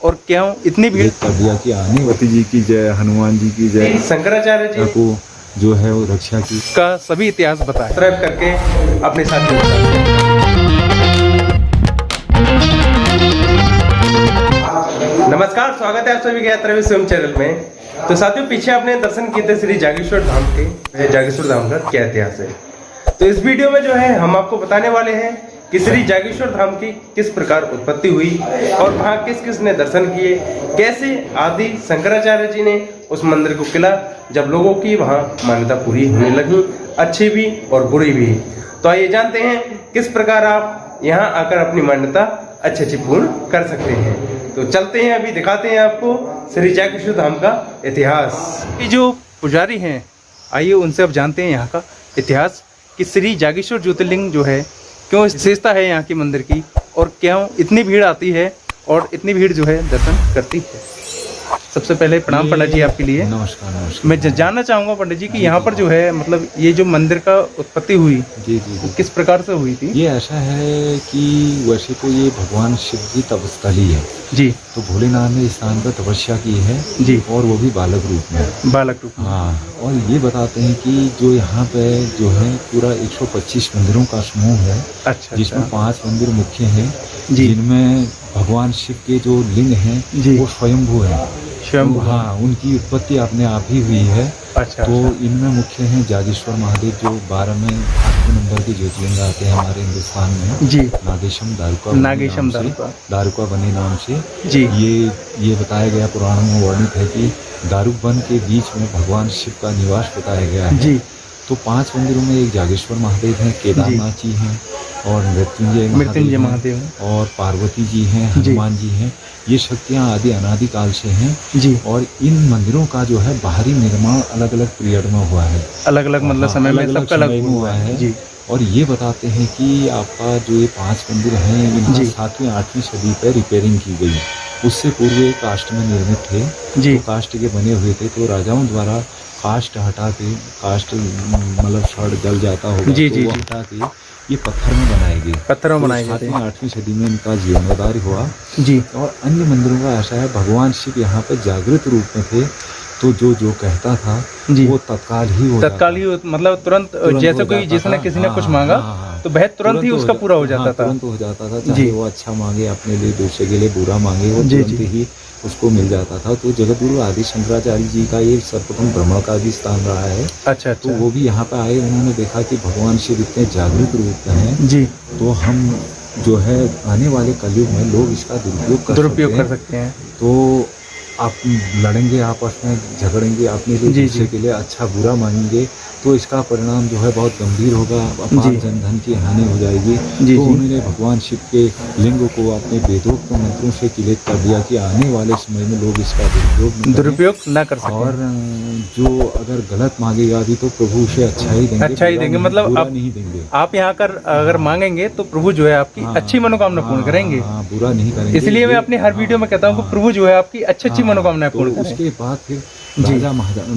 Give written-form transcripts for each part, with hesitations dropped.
और क्यों इतनी भीड़ कर दिया कि आनेवती जी की जय, हनुमान जी की जय, शंकराचार्य जी को जो है वो रक्षा की का सभी इतिहास बताया। सब्सक्राइब करके अपने साथियों के साथ। नमस्कार, स्वागत है आप सभी के यात्रा स्वयं चैनल में। तो साथियों, पीछे आपने दर्शन किए थे श्री जागेश्वर धाम के। जागेश्वर धाम का क्या इतिहास है, तो इस वीडियो में जो है हम आपको बताने वाले हैं कि श्री जागेश्वर धाम की किस प्रकार उत्पत्ति हुई और वहाँ किस किस ने दर्शन किए, कैसे आदि शंकराचार्य जी ने उस मंदिर को किला जब लोगों की वहाँ मान्यता पूरी होने लगी, अच्छी भी और बुरी भी। तो आइए जानते हैं किस प्रकार आप यहाँ आकर अपनी मान्यता अच्छी पूर्ण कर सकते हैं। तो चलते हैं, अभी दिखाते हैं आपको श्री जागेश्वर धाम का इतिहास। ये जो पुजारी हैं, आइए उनसे अब जानते हैं यहाँ का इतिहास कि श्री जागेश्वर ज्योतिर्लिंग जो है क्यों विशेषता है यहाँ की मंदिर की, और क्यों इतनी भीड़ आती है और इतनी भीड़ जो है दर्शन करती है। सबसे पहले प्रणाम पंडित जी आपके लिए। नमस्कार। नमस्कार। मैं जानना चाहूँगा पंडित जी कि यहाँ पर जो है मतलब ये जो मंदिर का उत्पत्ति हुई जी जी जी, किस प्रकार से हुई थी? ये ऐसा है कि वैसे तो ये भगवान शिव की तपस्थली है जी। तो भोलेनाथ ने इस स्थान पर तपस्या की है जी। और वो भी बालक रूप में। बालक रूप में। हाँ, और ये बताते हैं कि जो यहाँ पे जो है पूरा 125 मंदिरों का समूह है। अच्छा। जिसमें 5 मंदिर मुख्य हैं, जिनमें भगवान शिव के जो लिंग हैं वो स्वयंभू हैं। स्वयंभू। हाँ, उनकी उत्पत्ति अपने आप ही हुई है। अच्छा। तो इनमें मुख्य हैं जागेश्वर महादेव जो 12 में 8वें नंबर के ज्योतिर्लिंग आते हैं हमारे हिंदुस्तान में। जी। नागेशम दारुका बनी नाम से। जी। ये बताया गया, पुराणों में वर्णित है कि दारुक वन के बीच में भगवान शिव का निवास बताया गया है। जी। तो 5 मंदिरों में एक जागेश्वर महादेव हैं, केदारनाथ जी हैं और मृत्युंजय महादेव और पार्वती जी हैं, हनुमान जी हैं। ये शक्तियाँ आदि अनादिकाल से हैं। जी। और इन मंदिरों का जो है बाहरी निर्माण अलग अलग पीरियड में हुआ है, अलग अलग मतलब समय में सबका अलग हुआ है। जी। और ये बताते हैं कि आपका जो ये 5 मंदिर हैं इनकी 7वीं 8वीं सदी पर रिपेयरिंग की गई। उससे पूर्व ये काष्ठ में निर्मित थे। जी। तो काष्ठ के बने हुए थे, तो राजाओं द्वारा काष्ठ हटा के, काष्ठ मतलब सड़ जल जाता होगा, जी, तो जी, वो हटा के ये पत्थर में बनाए गए। पत्थर में बनाए गए थे। 7वीं 8वीं सदी में इनका जीर्णोद्धार हुआ। जी। और अन्य मंदिरों का ऐसा है, भगवान शिव यहाँ पर जागृत रूप में थे, तो जो कहता था वो तत्काल ही मतलब तुरंत जैसे कोई जिसने किसी ने कुछ मांगा तो वह तुरंत ही उसका पूरा हो जाता था। तुरंत हो जाता था, चाहे वो अच्छा मांगे अपने लिए, दूसरे के लिए बुरा मांगे, वो तुरंत ही उसको मिल जाता था। तो जगतगुरु आदि शंकराचार्य जी का ये सर्वप्रथम भ्रमण का भी स्थान रहा है। अच्छा। तो वो भी यहाँ पे आए, उन्होंने देखा कि भगवान शिव इतने जागृत रूप में हैं। जी। तो हम जो है आने वाले कलयुग में लोग इसका दुरुपयोग कर सकते हैं। तो आप लड़ेंगे, आपस में झगड़ेंगे, अपने लिए दूसरे के लिए अच्छा बुरा मानेंगे तो इसका परिणाम जो है बहुत गंभीर होगा, अपार जनधन की हानि हो जाएगी। तो उन्होंने भगवान शिव के लिंग को अपने वेदोक्त मंत्रों से किलित कर दिया कि आने वाले समय में लोग इसका दुरुपयोग न कर सकें। और जो अगर गलत मांगेगा भी तो प्रभु उसे अच्छा ही देंगे, मतलब आप नहीं देंगे। आप यहाँ कर अगर मांगेंगे तो प्रभु जो है आपकी अच्छी मनोकामना पूर्ण करेंगे, बुरा नहीं करेंगे। इसलिए मैं अपनी हर वीडियो में कहता हूँ कि प्रभु जो है आपकी अच्छी मनोकामना पूर्ण करें। उसके बाद फिर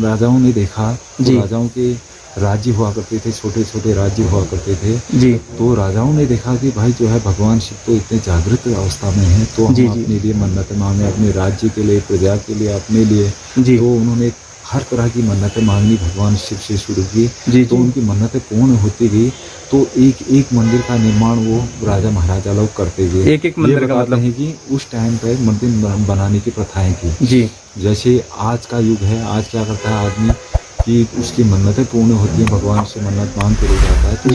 राजाओं ने देखा, राजाओं के राज्य हुआ करते थे, छोटे छोटे राज्य हुआ करते थे। जी। तो राजाओं ने देखा कि भाई जो है भगवान शिव तो इतने जागृत अवस्था में हैं, तो हम अपने लिए मन्नतें मांगे, अपने राज्य के लिए, प्रजा के लिए, अपने लिए। तो उन्होंने हर तरह की मन्नतें मांगनी भगवान शिव से शुरू की। जी। तो उनकी मन्नतें पूर्ण होती गई, तो एक एक मंदिर का निर्माण वो राजा महाराजा लोग करते गए। एक मंदिर का मतलब है कि उस टाइम पर मंदिर बनाने की प्रथाएं थी। जी। जैसे आज का युग है, आज क्या करता है आदमी कि उसकी मन्नतें पूर्ण होती हैं, भगवान से मन्नत मांग के ले जाता है। तो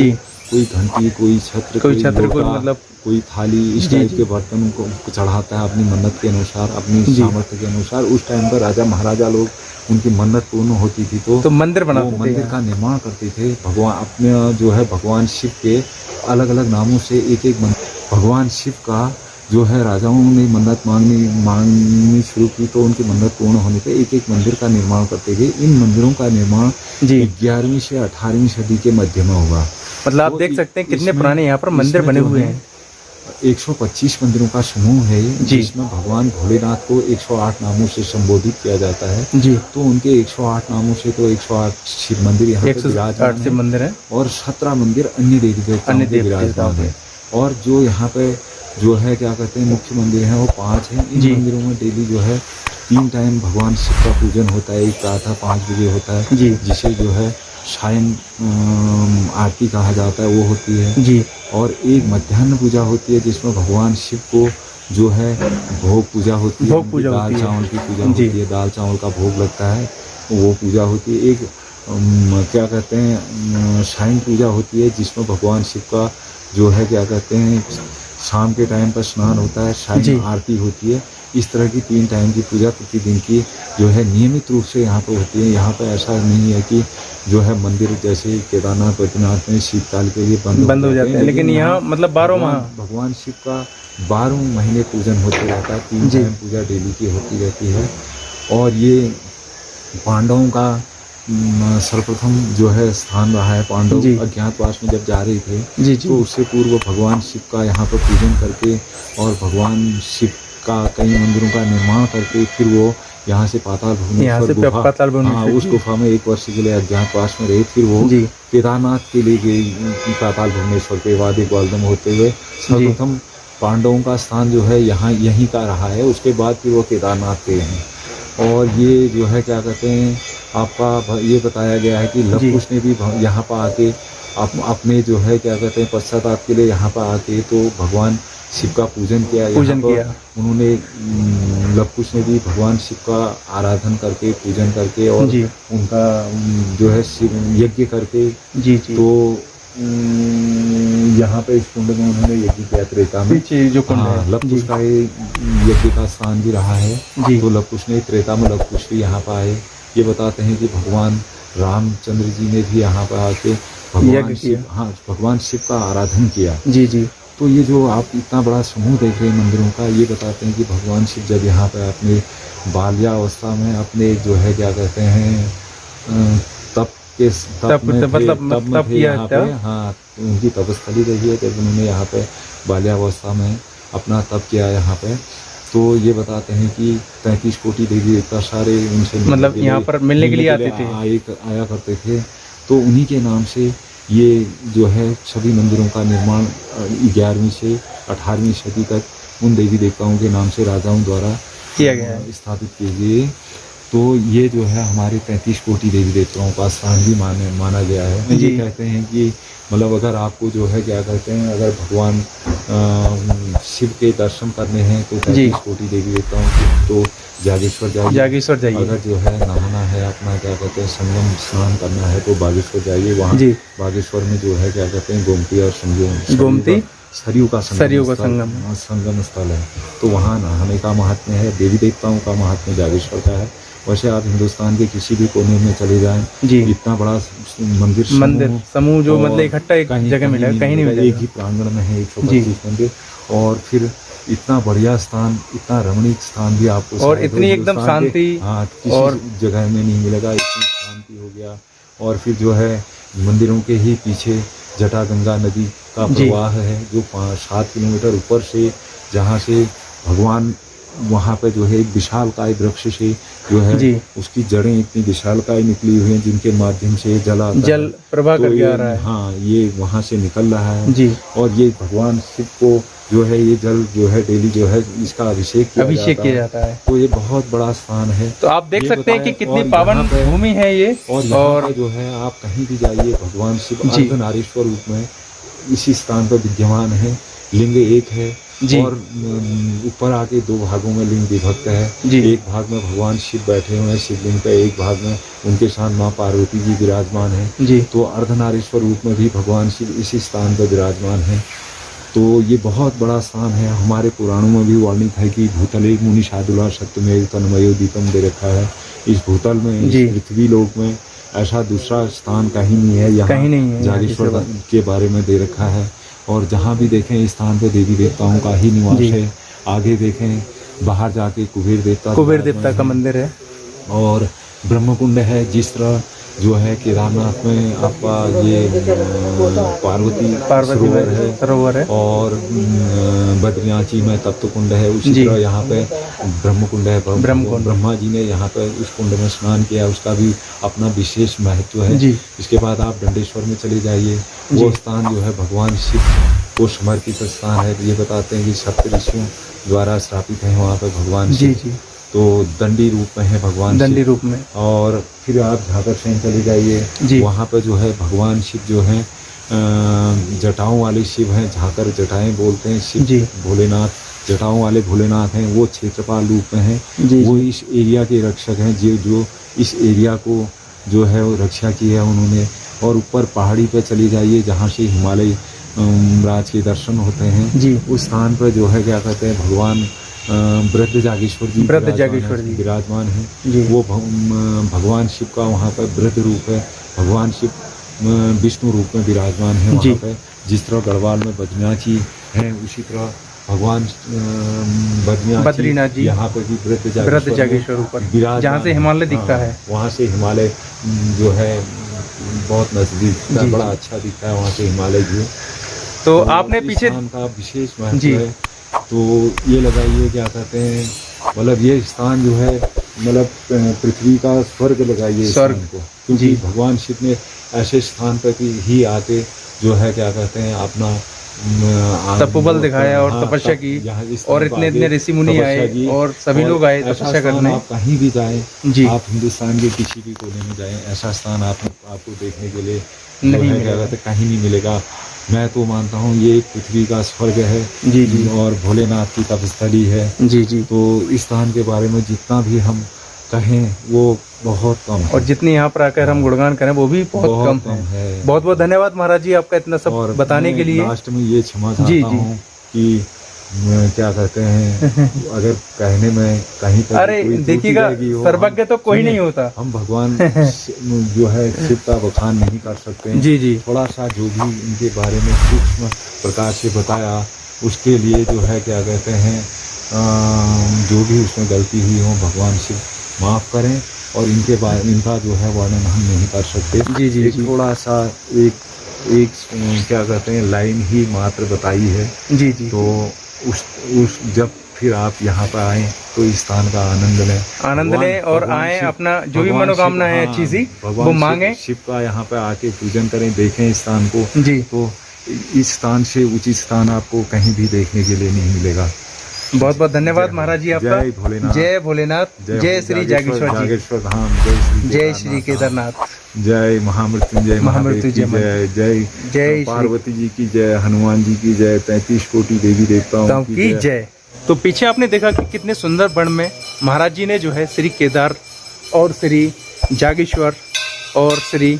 कोई घंटी, कोई छत्र, कोई मतलब कोई थाली, इस टाइप के बर्तनों को चढ़ाता है अपनी मन्नत के अनुसार, अपनी सामर्थ्य के अनुसार। उस टाइम पर राजा महाराजा लोग उनकी मन्नत पूर्ण होती थी तो मंदिर मंदिर का निर्माण करते थे। भगवान अपने जो है भगवान शिव के अलग अलग नामों से एक एक भगवान शिव का जो है राजाओं ने मन्नत मांगनी शुरू की, तो उनकी मन्नत पूर्ण होने पे एक एक मंदिर का निर्माण करते गए। इन मंदिरों का निर्माण 11वीं से 18वीं सदी के मध्य में होगा। मतलब आप देख सकते हैं कितने पुराने यहाँ पर मंदिर बने हुए हैं। 125 मंदिरों का समूह है, जिसमें भगवान भोलेनाथ को 108 नामों से संबोधित किया जाता है। जी। तो उनके 108 नामों से तो 108 शिव मंदिर यहाँ पे विराजमान है और 17 मंदिर अन्य देवी देवताओं के विराजमान है। और जो यहाँ पे जो है क्या कहते हैं मुख्य मंदिर हैं वो 5 हैं। इन मंदिरों में डेली जो है 3 टाइम भगवान शिव का पूजन होता है। एक प्रातः 5 बजे होता है जिसे जो है सायं आरती कहा जाता है, वो होती है जी। और एक मध्याह्न पूजा होती है जिसमें भगवान शिव को जो है भोग पूजा होती है, दाल चावल की पूजा होती है, दाल चावल का भोग लगता है, वो पूजा होती है। एक क्या कहते हैं सायं पूजा होती है जिसमें भगवान शिव का जो है क्या कहते हैं शाम के टाइम पर स्नान होता है, सायं आरती होती है। इस तरह की 3 टाइम की पूजा प्रतिदिन की जो है नियमित रूप से यहाँ पर होती है। यहाँ पर ऐसा नहीं है कि जो है मंदिर जैसे केदारनाथ बद्रीनाथ में शीतकाल के लिए बंद हो जाते हैं, लेकिन यहाँ मतलब 12 माह भगवान शिव का 12 महीने पूजन होते रहता है। 3 टाइम पूजा डेली की होती रहती है। और ये पांडवों का सर्वप्रथम जो है स्थान रहा है। पांडव अज्ञातवास में जब जा रहे थे तो उससे पूर्व भगवान शिव का यहाँ पर पूजन करके और भगवान शिव का कई मंदिरों का निर्माण करके फिर वो यहाँ से पाताल भुवनेश्वर गुफा, उस गुफा में 1 वर्ष के लिए अज्ञातवास में रहे। फिर वो केदारनाथ के लिए गए पाताल भुवनेश्वर के बाद एक ग्वालदम होते हुए। सर्वप्रथम पांडवों का स्थान जो है यहाँ यहीं का रहा है। उसके बाद फिर वो केदारनाथ गए हैं। और ये जो है क्या कहते हैं आपका ये बताया गया है कि लव कुश ने भी यहाँ पर आके अपने जो है क्या कहते हैं पश्चाताप के लिए यहाँ पर आके तो भगवान शिव का पूजन किया। उन्होंने लव कुश ने भी भगवान शिव का आराधन करके पूजन करके और उनका जो है यज्ञ करके तो यहाँ पे इस कुंड में उन्होंने यज्ञ किया त्रेता में। जो कुंड है लव कुश का यज्ञ का स्थान भी रहा है। तो लव कुश ने त्रेता में लव कुश भी यहाँ पर आए। ये बताते हैं कि भगवान रामचंद्र जी ने भी यहाँ पर आके भगवान शिव का आराधन किया। तो ये जो आप इतना बड़ा समूह देख रहे हैं मंदिरों का, ये बताते हैं कि भगवान शिव जब यहाँ पर अपने बाल्यावस्था में अपने जो है क्या कहते हैं तप यहाँ पे उनकी तपस्थली रही है जब उन्होंने यहाँ पे बाल्यावस्था में अपना तप किया यहाँ पे। तो ये बताते हैं कि 33 कोटि देवी देवता सारे उनसे मतलब यहाँ पर मिलने के लिए आते थे, आया करते थे। तो उन्हीं के नाम से ये जो है सभी मंदिरों का निर्माण 11वीं से 18वीं सदी तक उन देवी देवताओं के नाम से राजाओं द्वारा किया गया स्थापित किए गए। तो ये जो है हमारे 33 कोटि देवी देवताओं का स्थान भी माना गया है। ये कहते हैं कि मतलब अगर आपको जो है क्या कहते हैं अगर भगवान शिव के दर्शन करने हैं तो 33 कोटि देवी देवताओं की तो जागेश्वर जाइए। अगर जो है नहाना है अपना क्या कहते हैं संगम स्नान करना है तो बागेश्वर जाइए। वहाँ बागेश्वर में जो है क्या कहते हैं गोमती और सरयू का संगम स्थल है। तो वहाँ नहाने का महात्म्य है। देवी देवताओं का महात्म्य जागेश्वर का है। वैसे आप हिंदुस्तान के किसी भी कोने में चले जाएं इतना बड़ा मंदिर समूह जो मतलब इकट्ठा एक जगह मिला कहीं नहीं, एक ही प्रांगण में है 125 मंदिर। और फिर इतना बढ़िया स्थान, इतना रमणीक स्थान भी आपको और इतनी एकदम शांति किसी जगह में नहीं मिलेगा। इतनी शांति हो गया। और फिर जो है मंदिरों के ही पीछे जटागंगा नदी का प्रवाह है जो 7 किलोमीटर ऊपर से जहाँ से भगवान वहाँ पे जो है एक विशालकाय वृक्ष से जो है उसकी जड़ें इतनी विशालकाय निकली हुई हैं जिनके माध्यम से जल प्रवाह करके आ रहा है। हाँ, ये वहाँ से निकल रहा है। और ये भगवान शिव को जो है ये जल जो है डेली जो है इसका अभिषेक किया जाता है। तो ये बहुत बड़ा स्थान है। तो आप देख सकते हैं कि कितनी पावन भूमि है ये। और जो है आप कहीं भी जाइए भगवान शिव अर्धनारीश्वर रूप में इसी स्थान पर विद्यमान है। लिंग एक है और ऊपर आके 2 भागों में लिंग विभक्त है। एक भाग में भगवान शिव बैठे हुए हैं शिवलिंग पे, एक भाग में उनके साथ माँ पार्वती जी विराजमान है। तो अर्धनारीश्वर रूप में भी भगवान शिव इसी स्थान पर विराजमान है। तो ये बहुत बड़ा स्थान है। हमारे पुराणों में भी वर्णित है कि भूतले मुनि शादुला सत्यमेव तन्मयो दीपम दे रखा है। इस भूतल में इस पृथ्वी लोक में ऐसा दूसरा स्थान कहीं नहीं है। यहाँ जागेश्वर के बारे में दे रखा है। और जहाँ भी देखें इस स्थान पे देवी देवताओं का ही निवास है। आगे देखें बाहर जाके कुबेर देवता का मंदिर है। और ब्रह्मकुंड है। जिस तरह जो है केदारनाथ में आपका ये पार्वती सरोवर है और बद्रीनाथ में तप्त कुंड है। उसी तरह यहाँ पे ब्रह्मकुंड है। ब्रह्मा जी ने यहाँ पे उस कुंड में स्नान किया, उसका भी अपना विशेष महत्व है। इसके बाद आप दंडेश्वर में चले जाइए। वो स्थान जो है भगवान शिव को समर्पित स्थान है। ये बताते हैं कि सप्त ऋषियों द्वारा स्थापित है वहाँ पर भगवान जी शिव। जी तो दंडी रूप में है भगवान दंडी शिव। रूप में। और फिर आप झाकर सेन चले जाइए, जी। वहाँ पर जो है भगवान शिव जो है जटाओं वाले शिव हैं, झाकर जटाएं बोलते हैं शिव। जी। भोलेनाथ जटाओं वाले भोलेनाथ हैं, वो क्षेत्रपाल रूप में हैं। जी वो इस एरिया के रक्षक हैं, जो इस एरिया को जो है वो रक्षा की है उन्होंने। और ऊपर पहाड़ी पर चली जाइए जहाँ से हिमालय राज के दर्शन होते हैं। जी। उस स्थान पर जो है क्या कहते हैं भगवान वृद्ध जागेश्वर जी विराजमान हैं। वो भगवान शिव का वहाँ पर वृद्ध रूप है। भगवान शिव विष्णु रूप में विराजमान है वहाँ पर। जिस तरह गढ़वाल में बद्रीनाथ जी हैं, उसी तरह भगवान बद्रीनाथ जी यहाँ पर भी वृद्ध जागेश्वर ऊपर जहाँ से हिमालय दिखता है, वहाँ से हिमालय जो है बहुत नजदीक दिखता है, बड़ा अच्छा दिखता है वहाँ से हिमालय व्यू। तो आपने पीछे का विशेष महत्व है। तो ये लगाइए क्या कहते हैं, मतलब ये स्थान जो है मतलब पृथ्वी का स्वर्ग लगाइए स्वर्ग को, क्योंकि भगवान शिव ने ऐसे स्थान पर ही आके जो है क्या कहते हैं अपना तपोबल दिखाया और तपस्या की, और इतने इतने ऋषि मुनि आए और सभी लोग आए तपस्या करने। आप कहीं भी जाएं, आप हिंदुस्तान के किसी भी कोने में जाएं, ऐसा स्थान आपको देखने के लिए नहीं मिलेगा, कहीं नहीं मिलेगा। मैं तो मानता हूँ ये पृथ्वी का स्वर्ग है। जी जी। और भोलेनाथ की तपस्थली है। जी जी। तो इस स्थान के बारे में जितना भी हम कहें वो बहुत कम है, और जितनी यहाँ पर आकर हम गुणगान करें वो भी बहुत कम है। बहुत बहुत धन्यवाद महाराज जी आपका इतना सब बताने के लिए। लास्ट में ये क्षमा चाहता हूँ कि क्या कहते हैं अगर कहने में कहीं पर अरे देखिएगा, सर्वज्ञ तो कोई नहीं होता। हम भगवान जो है शिव का बखान नहीं कर सकते हैं। जी जी। थोड़ा सा जो भी इनके बारे में सूक्ष्म प्रकार से बताया, उसके लिए जो है क्या कहते हैं जो भी उसमें गलती हुई हो भगवान शिव माफ़ करें। और इनका जो है वर्णन हम नहीं कर सकते। जी जी। थोड़ा सा एक क्या कहते हैं लाइन ही मात्र बताई है। जी जी। तो उस जब फिर आप यहाँ पर आए तो इस स्थान का आनंद लें और आए, अपना जो भी मनोकामना है अच्छी सी वो मांगे। शिव का यहाँ पर आके पूजन करें, देखें इस स्थान को। जी। तो इस स्थान से उचित स्थान आपको कहीं भी देखने के लिए नहीं मिलेगा। बहुत बहुत धन्यवाद महाराज जी आपका। जय भोलेनाथ, जय भोलेनाथ, जय श्री जागेश्वर धाम, जय श्री केदारनाथ, जय महामृत्युंजय जय जय जय पार्वती जी की जय, हनुमान जी की जय, 33 कोटि देवी देवताओं की जय। तो पीछे आपने देखा कि कितने सुंदर वन में महाराज जी ने जो है श्री केदार और श्री जागेश्वर और श्री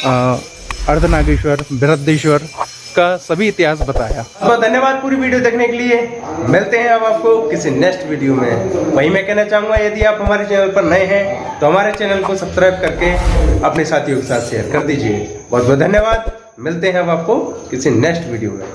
अर्धनागेश्वर बृहदेश्वर का सभी इतिहास बताया। बहुत धन्यवाद पूरी वीडियो देखने के लिए। मिलते हैं अब आपको किसी नेक्स्ट वीडियो में। वही मैं कहना चाहूँगा, यदि आप हमारे चैनल पर नए हैं तो हमारे चैनल को सब्सक्राइब करके अपने साथियों के साथ शेयर कर दीजिए। बहुत बहुत धन्यवाद। मिलते हैं अब आपको किसी नेक्स्ट वीडियो में।